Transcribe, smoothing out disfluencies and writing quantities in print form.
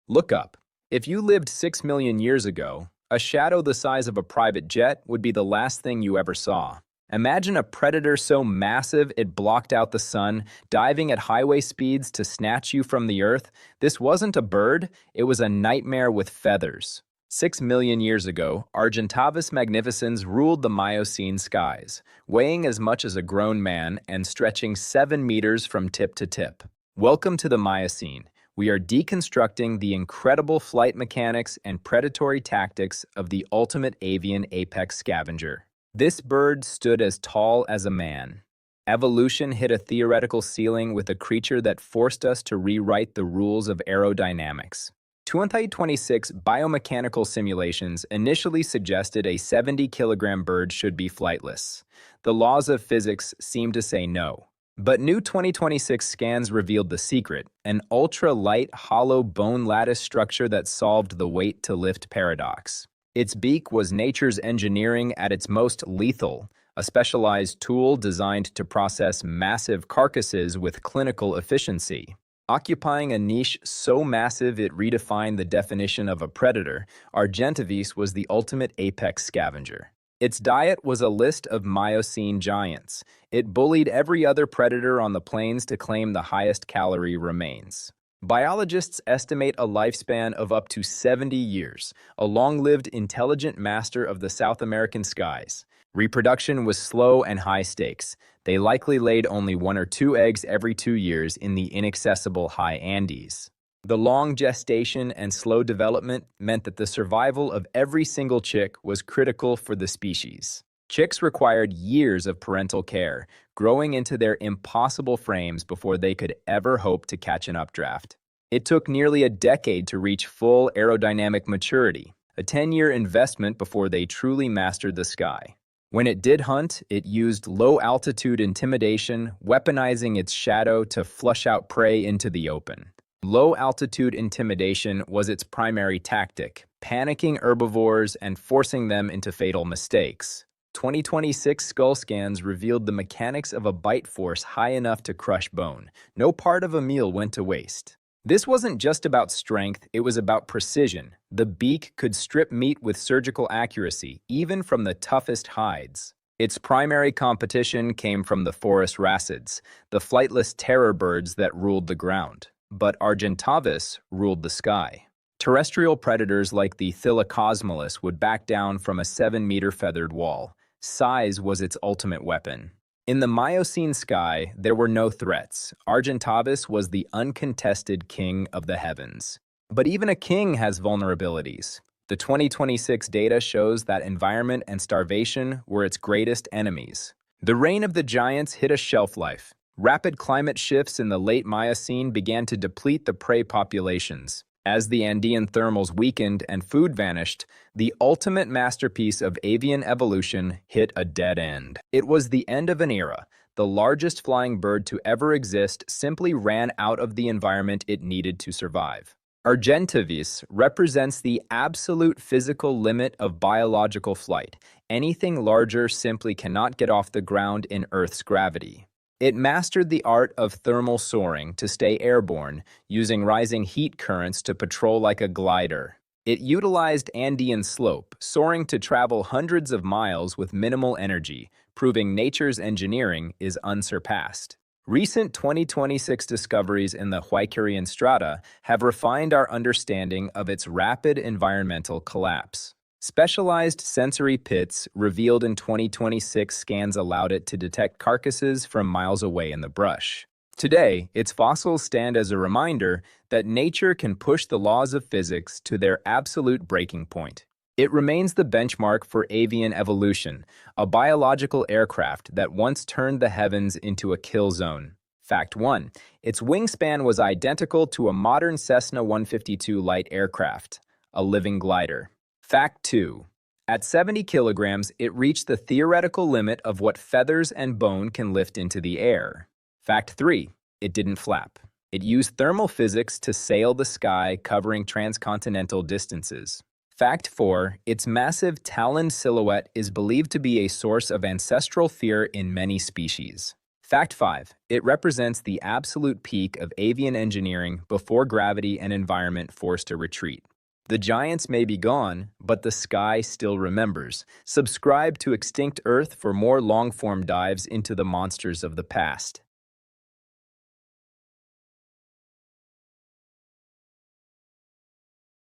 Look up. If you lived 6 million years ago, a shadow the size of a private jet would be the last thing you ever saw. Imagine a predator so massive it blocked out the sun, diving at highway speeds to snatch you from the earth. This wasn't a bird, it was a nightmare with feathers. 6 million years ago, Argentavis Magnificens ruled the Miocene skies, weighing as much as a grown man and stretching 7 meters from tip to tip. Welcome to the Miocene. We are deconstructing the incredible flight mechanics and predatory tactics of the ultimate avian apex scavenger. This bird stood as tall as a man. Evolution hit a theoretical ceiling with a creature that forced us to rewrite the rules of aerodynamics. 2026 biomechanical simulations initially suggested a 70-kilogram bird should be flightless. The laws of physics seemed to say no. But new 2026 scans revealed the secret, an ultra-light, hollow bone lattice structure that solved the weight-to-lift paradox. Its beak was nature's engineering at its most lethal, a specialized tool designed to process massive carcasses with clinical efficiency. Occupying a niche so massive it redefined the definition of a predator, Argentavis was the ultimate apex scavenger. Its diet was a list of Miocene giants. It bullied every other predator on the plains to claim the highest calorie remains. Biologists estimate a lifespan of up to 70 years, a long-lived, intelligent master of the South American skies. Reproduction was slow and high stakes. They likely laid only 1 or 2 eggs every 2 years in the inaccessible high Andes. The long gestation and slow development meant that the survival of every single chick was critical for the species. Chicks required years of parental care, growing into their impossible frames before they could ever hope to catch an updraft. It took nearly a decade to reach full aerodynamic maturity, a 10-year investment before they truly mastered the sky. When it did hunt, it used low-altitude intimidation, weaponizing its shadow to flush out prey into the open. Low-altitude intimidation was its primary tactic, panicking herbivores and forcing them into fatal mistakes. 2026 skull scans revealed the mechanics of a bite force high enough to crush bone. No part of a meal went to waste. This wasn't just about strength, it was about precision. The beak could strip meat with surgical accuracy, even from the toughest hides. Its primary competition came from the Phorusrhacos, the flightless terror birds that ruled the ground. But Argentavis ruled the sky. Terrestrial predators like the Thylacosmolus would back down from a 7-meter feathered wall. Size was its ultimate weapon. In the Miocene sky, there were no threats. Argentavis was the uncontested king of the heavens. But even a king has vulnerabilities. The 2026 data shows that environment and starvation were its greatest enemies. The reign of the giants hit a shelf life. Rapid climate shifts in the late Miocene began to deplete the prey populations. As the Andean thermals weakened and food vanished, the ultimate masterpiece of avian evolution hit a dead end. It was the end of an era. The largest flying bird to ever exist simply ran out of the environment it needed to survive. Argentavis represents the absolute physical limit of biological flight. Anything larger simply cannot get off the ground in Earth's gravity. It mastered the art of thermal soaring to stay airborne, using rising heat currents to patrol like a glider. It utilized Andean slope, soaring to travel hundreds of miles with minimal energy, proving nature's engineering is unsurpassed. Recent 2026 discoveries in the Huaycurian strata have refined our understanding of its rapid environmental collapse. Specialized sensory pits revealed in 2026 scans allowed it to detect carcasses from miles away in the brush. Today, its fossils stand as a reminder that nature can push the laws of physics to their absolute breaking point. It remains the benchmark for avian evolution, a biological aircraft that once turned the heavens into a kill zone. Fact 1. Its wingspan was identical to a modern Cessna 152 light aircraft, a living glider. Fact 2. At 70 kilograms, it reached the theoretical limit of what feathers and bone can lift into the air. Fact 3. It didn't flap. It used thermal physics to sail the sky, covering transcontinental distances. Fact 4. Its massive taloned silhouette is believed to be a source of ancestral fear in many species. Fact 5. It represents the absolute peak of avian engineering before gravity and environment forced a retreat. The giants may be gone, but the sky still remembers. Subscribe to Extinct Earth for more long-form dives into the monsters of the past.